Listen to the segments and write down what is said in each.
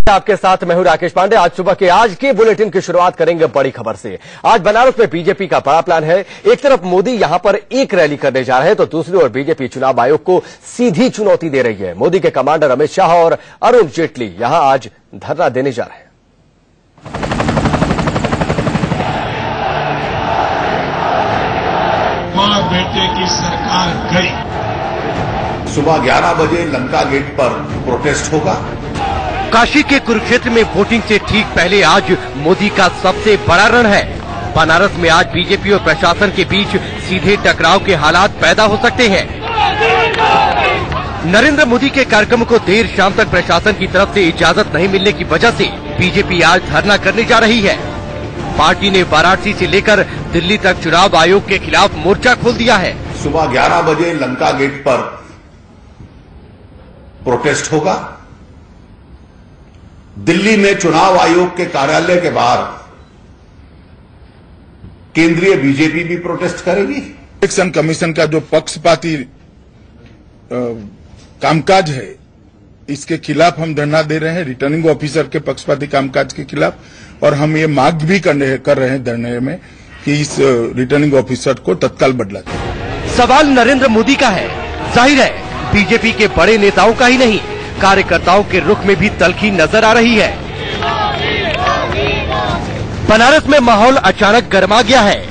आपके साथ मैं हूं राकेश पांडे। आज के बुलेटिन की शुरुआत करेंगे बड़ी खबर से। आज बनारस में बीजेपी का बड़ा प्लान है। एक तरफ मोदी यहां पर एक रैली करने जा रहे हैं तो दूसरी ओर बीजेपी चुनाव आयोग को सीधी चुनौती दे रही है। मोदी के कमांडर अमित शाह और अरुण जेटली यहां आज धरना देने जा रहे हैं। मां बेटे की सरकार गई। सुबह 11 बजे लंका गेट पर प्रोटेस्ट होगा। काशी के कुरुक्षेत्र में वोटिंग से ठीक पहले आज मोदी का सबसे बड़ा रण है। बनारस में आज बीजेपी और प्रशासन के बीच सीधे टकराव के हालात पैदा हो सकते हैं। नरेंद्र मोदी के कार्यक्रम को देर शाम तक प्रशासन की तरफ से इजाजत नहीं मिलने की वजह से बीजेपी आज धरना करने जा रही है। पार्टी ने वाराणसी से लेकर दिल्ली तक चुनाव आयोग के खिलाफ मोर्चा खोल दिया है। सुबह 11 बजे लंका गेट पर प्रोटेस्ट होगा। दिल्ली में चुनाव आयोग के कार्यालय के बाहर केंद्रीय बीजेपी भी प्रोटेस्ट करेगी। इलेक्शन कमीशन का जो पक्षपाती कामकाज है, इसके खिलाफ हम धरना दे रहे हैं, रिटर्निंग ऑफिसर के पक्षपाती कामकाज के खिलाफ। और हम ये मांग भी कर रहे हैं धरने में कि इस रिटर्निंग ऑफिसर को तत्काल बदला जाए। सवाल नरेंद्र मोदी का है। जाहिर है बीजेपी के बड़े नेताओं का ही नहीं, कार्यकर्ताओं के रुख में भी तल्खी नजर आ रही है। बनारस में माहौल अचानक गर्मा गया है।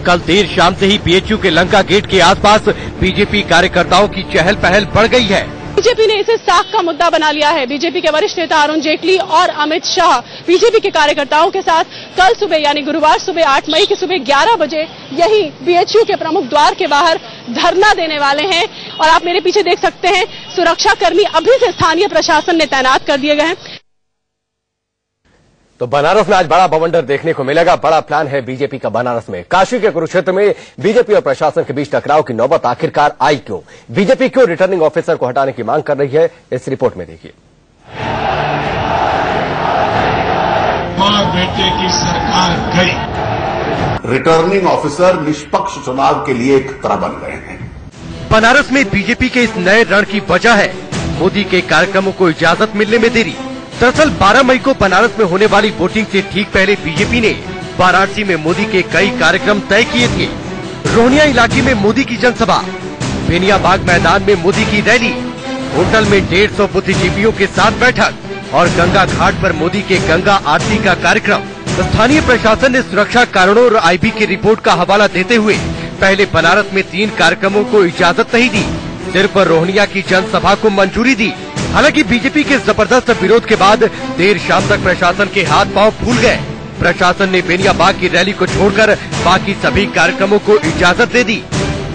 कल देर शाम से ही बीएचयू के लंका गेट के आसपास बीजेपी कार्यकर्ताओं की चहल पहल बढ़ गई है। बीजेपी ने इसे साख का मुद्दा बना लिया है। बीजेपी के वरिष्ठ नेता अरुण जेटली और अमित शाह बीजेपी के कार्यकर्ताओं के साथ कल सुबह यानी गुरुवार सुबह 8 मई की सुबह 11 बजे यही बीएचयू के प्रमुख द्वार के बाहर धरना देने वाले हैं। और आप मेरे पीछे देख सकते हैं, सुरक्षा कर्मी अभी से स्थानीय प्रशासन ने तैनात कर दिए गए हैं। तो बनारस में आज बड़ा बवंडर देखने को मिलेगा। बड़ा प्लान है बीजेपी का बनारस में। काशी के कुरुक्षेत्र में बीजेपी और प्रशासन के बीच टकराव की नौबत आखिरकार आई क्यों? बीजेपी क्यों रिटर्निंग ऑफिसर को हटाने की मांग कर रही है, इस रिपोर्ट में देखिए। मां बेटे की सरकार गई। रिटर्निंग ऑफिसर निष्पक्ष चुनाव के लिए खतरा बन गए हैं। बनारस में बीजेपी के इस नए रण की वजह है मोदी के कार्यक्रमों को इजाजत मिलने में देरी। दरअसल 12 मई को बनारस में होने वाली वोटिंग से ठीक पहले बीजेपी ने वाराणसी में मोदी के कई कार्यक्रम तय किए थे। रोहनिया इलाके में मोदी की जनसभा, बेनिया बाग मैदान में मोदी की रैली, होटल में 150 बुद्धिजीवियों के साथ बैठक और गंगा घाट पर मोदी के गंगा आरती का कार्यक्रम। स्थानीय प्रशासन ने सुरक्षा कारणों और आईबी की रिपोर्ट का हवाला देते हुए पहले बनारस में 3 कार्यक्रमों को इजाजत नहीं दी, सिर्फ रोहनिया की जनसभा को मंजूरी दी। हालांकि बीजेपी के जबरदस्त विरोध के बाद देर शाम तक प्रशासन के हाथ पांव फूल गए। प्रशासन ने बेनिया बाग की रैली को छोड़कर बाकी सभी कार्यक्रमों को इजाजत दे दी।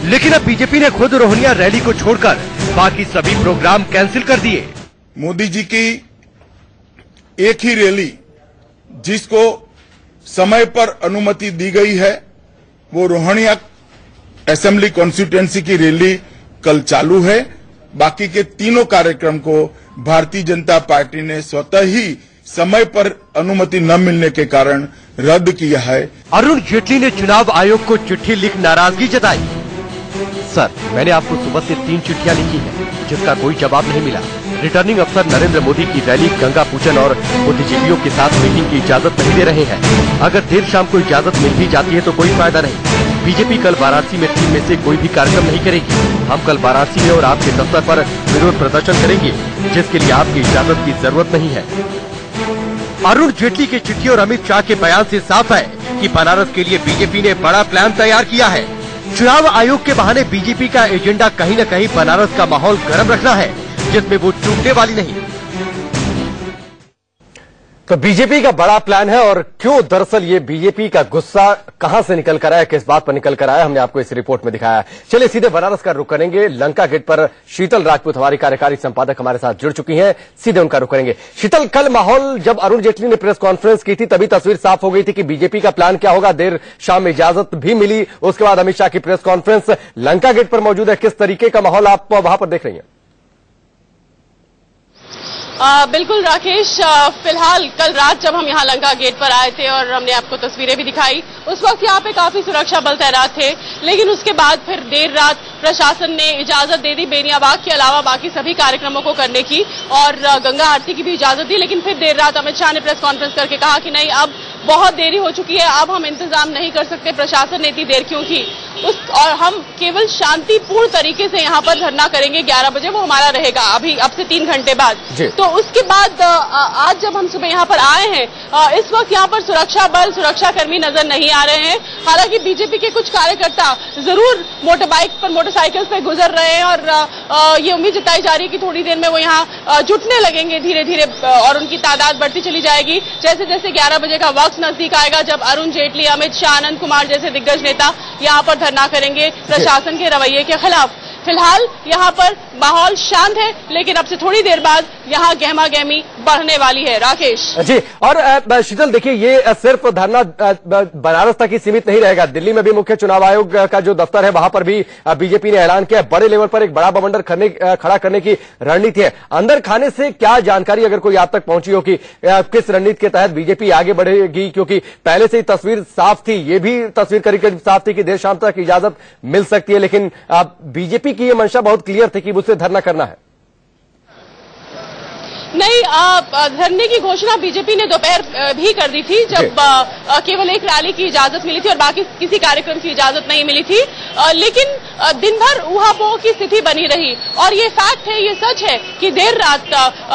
लेकिन अब बीजेपी ने खुद रोहनिया रैली को छोड़कर बाकी सभी प्रोग्राम कैंसिल कर दिए। मोदी जी की एक ही रैली जिसको समय पर अनुमति दी गई है, वो रोहनिया असेंबली कॉन्स्टिट्यूएंसी की रैली कल चालू है। बाकी के तीनों कार्यक्रम को भारतीय जनता पार्टी ने स्वतः ही समय पर अनुमति न मिलने के कारण रद्द किया है। अरुण जेटली ने चुनाव आयोग को चिट्ठी लिख नाराजगी जताई। सर, मैंने आपको सुबह से 3 चिट्ठियां लिखी हैं, जिसका कोई जवाब नहीं मिला। रिटर्निंग अफसर नरेंद्र मोदी की रैली, गंगा पूजन और बुद्धिजीवियों के साथ मीटिंग की इजाजत नहीं दे रहे हैं। अगर देर शाम को इजाजत मिल भी जाती है तो कोई फायदा नहीं। बीजेपी कल वाराणसी में 3 में से कोई भी कार्यक्रम नहीं करेगी। हम कल वाराणसी में और आपके दफ्तर पर विरोध प्रदर्शन करेंगे, जिसके लिए आपकी इजाजत की जरूरत नहीं है। अरुण जेटली की चिट्ठी और अमित शाह के बयान से साफ है कि बनारस के लिए बीजेपी ने बड़ा प्लान तैयार किया है। चुनाव आयोग के बहाने बीजेपी का एजेंडा कहीं न कहीं बनारस का माहौल गर्म रखना है, जिसमें वो चूकने वाली नहीं। तो बीजेपी का बड़ा प्लान है और क्यों दरअसल ये बीजेपी का गुस्सा कहां से निकल कर आया, किस बात पर निकल कर आया, हमने आपको इस रिपोर्ट में दिखाया। चलिए सीधे बनारस का रुख करेंगे। लंका गेट पर शीतल राजपूत हमारी कार्यकारी संपादक हमारे साथ जुड़ चुकी हैं, सीधे उनका रुख करेंगे। शीतल, कल माहौल जब अरुण जेटली ने प्रेस कॉन्फ्रेंस की थी तभी तस्वीर साफ हो गई थी कि बीजेपी का प्लान क्या होगा। देर शाम में इजाजत भी मिली, उसके बाद अमित शाह की प्रेस कॉन्फ्रेंस लंका गेट पर मौजूद है। किस तरीके का माहौल आप वहां पर देख रही हैं? बिल्कुल राकेश, फिलहाल कल रात जब हम यहाँ लंका गेट पर आए थे और हमने आपको तस्वीरें भी दिखाई, उस वक्त यहाँ पे काफी सुरक्षा बल तैनात थे, लेकिन उसके बाद फिर देर रात प्रशासन ने इजाजत दे दी बेनिया बाग के अलावा बाकी सभी कार्यक्रमों को करने की और गंगा आरती की भी इजाजत दी। लेकिन फिर देर रात अमित शाह ने प्रेस कॉन्फ्रेंस करके कहा कि नहीं, अब बहुत देरी हो चुकी है, अब हम इंतजाम नहीं कर सकते, प्रशासन ने इतनी देर क्यों की, और हम केवल शांतिपूर्ण तरीके से यहाँ पर धरना करेंगे 11 बजे, वो हमारा रहेगा अभी अब से 3 घंटे बाद। तो उसके बाद आज जब हम सुबह यहाँ पर आए हैं, इस वक्त यहाँ पर सुरक्षा बल, सुरक्षाकर्मी नजर नहीं आ रहे हैं। हालांकि बीजेपी के कुछ कार्यकर्ता जरूर मोटरबाइक पर, मोटरसाइकिल पे गुजर रहे हैं और ये उम्मीद जताई जा रही है कि थोड़ी देर में वो यहाँ जुटने लगेंगे धीरे धीरे और उनकी तादाद बढ़ती चली जाएगी। जैसे जैसे 11 बजे का वक्त नजदीक आएगा, जब अरुण जेटली, अमित शाह, आनंद कुमार जैसे दिग्गज नेता यहाँ पर धरना करेंगे प्रशासन के रवैये के खिलाफ। फिलहाल यहाँ पर माहौल शांत है, लेकिन अब से थोड़ी देर बाद यहाँ गहमा गहमी बढ़ने वाली है। राकेश जी, और शीतल देखिए, ये सिर्फ धरना बनारस तक ही सीमित नहीं रहेगा। दिल्ली में भी मुख्य चुनाव आयोग का जो दफ्तर है, वहां पर भी बीजेपी ने ऐलान किया बड़े लेवल पर एक बड़ा बवंडर खड़ा करने की रणनीति है। अंदर खाने से क्या जानकारी अगर कोई आप तक पहुंची हो कि किस रणनीति के तहत बीजेपी आगे बढ़ेगी, क्योंकि पहले से ही तस्वीर साफ थी, ये भी तस्वीर करीब करीब साफ थी कि देर शाम तक इजाजत मिल सकती है, लेकिन बीजेपी की ये मंशा बहुत क्लियर थी कि मुझसे धरना करना है। नहीं, धरने की घोषणा बीजेपी ने दोपहर भी कर दी थी, जब केवल एक रैली की इजाजत मिली थी और बाकी किसी कार्यक्रम की इजाजत नहीं मिली थी। लेकिन दिन भर ऊहापोह की स्थिति बनी रही और ये फैक्ट है, ये सच है कि देर रात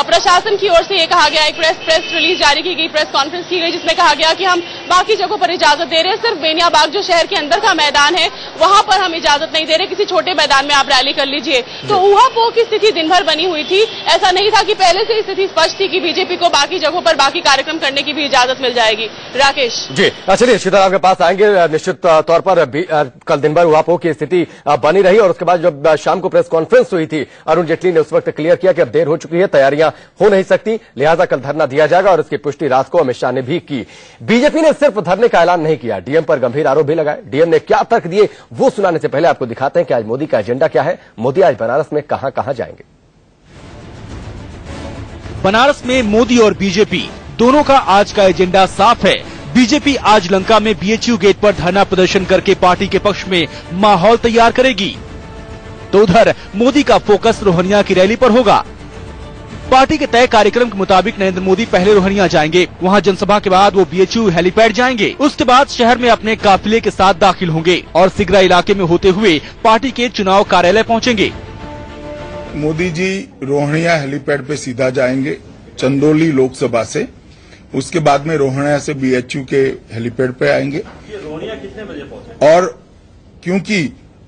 प्रशासन की ओर से ये कहा गया, एक प्रेस रिलीज जारी की गई, प्रेस कॉन्फ्रेंस की गई, जिसमें कहा गया कि हम बाकी जगहों पर इजाजत दे रहे हैं, सिर्फ बेनिया बाग जो शहर के अंदर का मैदान है वहां पर हम इजाजत नहीं दे रहे, किसी छोटे मैदान में आप रैली कर लीजिए। तो ऊहापोह की स्थिति दिन भर बनी हुई थी। ऐसा नहीं था कि पहले से स्थिति स्पष्ट थी कि बीजेपी को बाकी जगहों पर बाकी कार्यक्रम करने की भी इजाजत मिल जाएगी। राकेश जी, चलिए शीतल आपके पास आएंगे। निश्चित तौर पर कल दिन भर ऊहापोह की स्थिति बनी रही और उसके बाद जब शाम को प्रेस कॉन्फ्रेंस हुई थी, अरुण जेटली ने उस वक्त क्लियर किया कि अब देर हो चुकी है, तैयारियां हो नहीं सकती, लिहाजा कल धरना दिया जाएगा और इसकी पुष्टि रात को अमित शाह ने भी की। बीजेपी ने सिर्फ धरने का ऐलान नहीं किया, डीएम पर गंभीर आरोप भी लगाए। डीएम ने क्या तर्क दिए वो सुनाने से पहले आपको दिखाते हैं कि आज मोदी का एजेंडा क्या है। मोदी आज बनारस में कहां कहां जाएंगे। बनारस में मोदी और बीजेपी दोनों का आज का एजेंडा साफ है। बीजेपी आज लंका में बीएचयू गेट पर धरना प्रदर्शन करके पार्टी के पक्ष में माहौल तैयार करेगी, तो उधर मोदी का फोकस रोहनिया की रैली पर होगा। पार्टी के तय कार्यक्रम के मुताबिक नरेंद्र मोदी पहले रोहनिया जाएंगे, वहां जनसभा के बाद वो बीएचयू हेलीपैड जाएंगे, उसके बाद शहर में अपने काफिले के साथ दाखिल होंगे और सिगरा इलाके में होते हुए पार्टी के चुनाव कार्यालय पहुंचेंगे। मोदी जी रोहनिया हेलीपैड पे सीधा जाएंगे चंदौली लोकसभा से, उसके बाद में रोहनिया से बीएचयू के हेलीपैड पे आएंगे। रोहनिया कितने बजे पहुंचे? और क्योंकि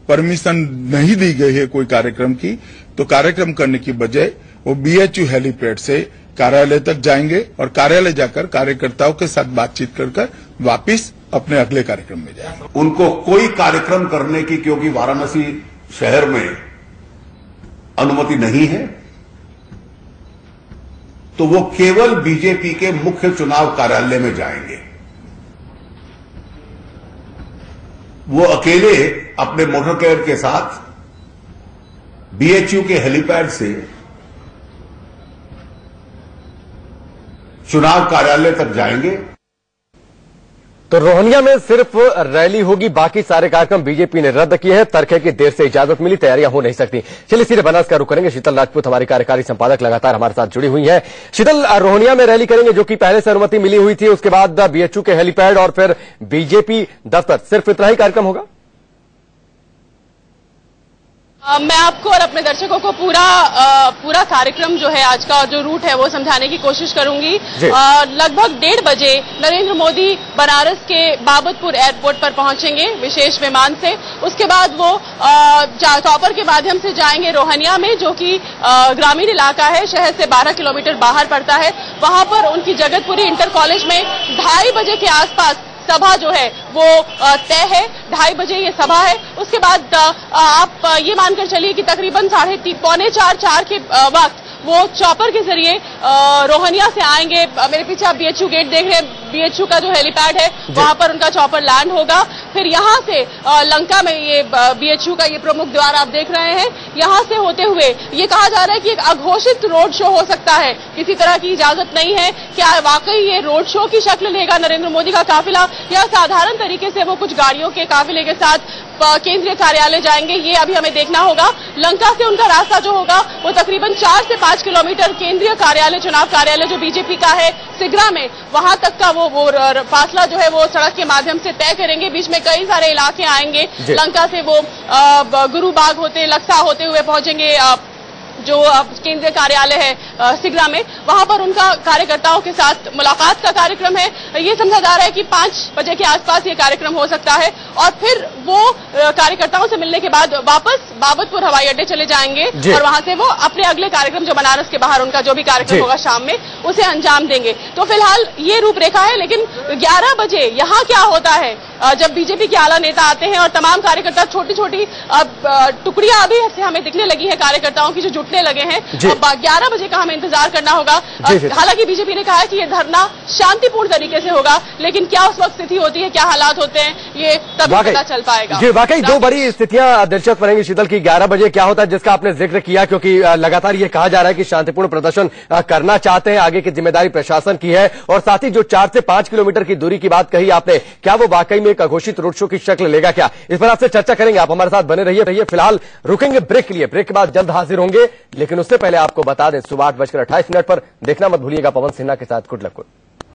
परमिशन नहीं दी गई है कोई कार्यक्रम की, तो कार्यक्रम करने की बजाय वो बीएचयू हेलीपैड से कार्यालय तक जाएंगे और कार्यालय जाकर कार्यकर्ताओं के साथ बातचीत कर वापिस अपने अगले कार्यक्रम में जाएंगे। उनको कोई कार्यक्रम करने की, क्योंकि वाराणसी शहर में अनुमति नहीं है, तो वो केवल बीजेपी के मुख्य चुनाव कार्यालय में जाएंगे। वो अकेले अपने मोटरकार के साथ बीएचयू के हेलीपैड से चुनाव कार्यालय तक जाएंगे। तो रोहनिया में सिर्फ रैली होगी, बाकी सारे कार्यक्रम बीजेपी ने रद्द किए हैं। तर्क है कि देर से इजाजत मिली, तैयारियां हो नहीं सकती। चलिए सीधे बनारस का रुख करेंगे। शीतल राजपूत हमारी कार्यकारी संपादक लगातार हमारे साथ जुड़ी हुई हैं। शीतल, रोहनिया में रैली करेंगे जो कि पहले से अनुमति मिली हुई थी, उसके बाद बीएचयू के हेलीपैड और फिर बीजेपी दफ्तर, सिर्फ इतना ही कार्यक्रम होगा? मैं आपको और अपने दर्शकों को पूरा कार्यक्रम जो है, आज का जो रूट है वो समझाने की कोशिश करूंगी। लगभग 1:30 बजे नरेंद्र मोदी बनारस के बाबतपुर एयरपोर्ट पर पहुंचेंगे विशेष विमान से। उसके बाद वो चॉपर के माध्यम से जाएंगे रोहनिया में, जो कि ग्रामीण इलाका है, शहर से 12 किलोमीटर बाहर पड़ता है। वहां पर उनकी जगतपुरी इंटर कॉलेज में 2:30 बजे के आसपास सभा जो है वो तय है। 2:30 बजे ये सभा है। उसके बाद आप ये मानकर चलिए कि तकरीबन 3:30 पौने 4 के वक्त वो चॉपर के जरिए रोहनिया से आएंगे। मेरे पीछे आप बीएचयू गेट देख रहे हैं, बीएचयू का जो हेलीपैड है वहां पर उनका चॉपर लैंड होगा। फिर यहाँ से लंका में ये बीएचयू का ये प्रमुख द्वार आप देख रहे हैं, यहाँ से होते हुए ये कहा जा रहा है कि एक अघोषित रोड शो हो सकता है, किसी तरह की इजाजत नहीं है। क्या वाकई ये रोड शो की शक्ल लेगा नरेंद्र मोदी का काफिला, या साधारण तरीके से वो कुछ गाड़ियों के काफिले के साथ केंद्रीय कार्यालय जाएंगे, ये अभी हमें देखना होगा। लंका से उनका रास्ता जो होगा वो तकरीबन 4 से 5 किलोमीटर केंद्रीय कार्यालय, चुनाव कार्यालय जो बीजेपी का है सिगरा में, वहां तक का वो फासला जो है वो सड़क के माध्यम से तय करेंगे। बीच में कई सारे इलाके आएंगे। लंका से वो गुरुबाग होते, लक्सा होते हुए पहुंचेंगे जो केंद्रीय कार्यालय है सिगरा में, वहां पर उनका कार्यकर्ताओं के साथ मुलाकात का कार्यक्रम है। ये समझा जा रहा है कि 5 बजे के आसपास ये कार्यक्रम हो सकता है और फिर वो कार्यकर्ताओं से मिलने के बाद वापस बाबतपुर हवाई अड्डे चले जाएंगे और वहां से वो अपने अगले कार्यक्रम जो बनारस के बाहर उनका जो भी कार्यक्रम होगा शाम में, उसे अंजाम देंगे। तो फिलहाल ये रूपरेखा है, लेकिन 11 बजे यहाँ क्या होता है जब बीजेपी के आला नेता आते हैं और तमाम कार्यकर्ता छोटी छोटी टुकड़ियां अभी से हमें दिखने लगी है कार्यकर्ताओं की जो जुटने लगे हैं। अब 11 बजे का हमें इंतजार करना होगा। हालांकि बीजेपी ने कहा है कि ये धरना शांतिपूर्ण तरीके से होगा, लेकिन क्या उस वक्त स्थिति होती है, क्या हालात होते हैं, ये तभी पता चल पाएगा। जी वाकई दो बड़ी स्थितियां दिलचस्प रहेंगी शीतल की। 11 बजे क्या होता है जिसका आपने जिक्र किया, क्योंकि लगातार ये कहा जा रहा है कि शांतिपूर्ण प्रदर्शन करना चाहते हैं, आगे की जिम्मेदारी प्रशासन की है। और साथ ही जो 4 से 5 किलोमीटर की दूरी की बात कही आपने, क्या वो वाकई में एक अघोषित रोड शो की शक्ल लेगा क्या, इस पर आपसे चर्चा करेंगे। आप हमारे साथ बने रहिए। फिलहाल रुकेंगे ब्रेक के लिए, ब्रेक के बाद जल्द हाजिर होंगे, लेकिन उससे पहले आपको बता दें सुबह 8:28 पर देखना मत भूलिएगा पवन सिन्हा के साथ गुड लक।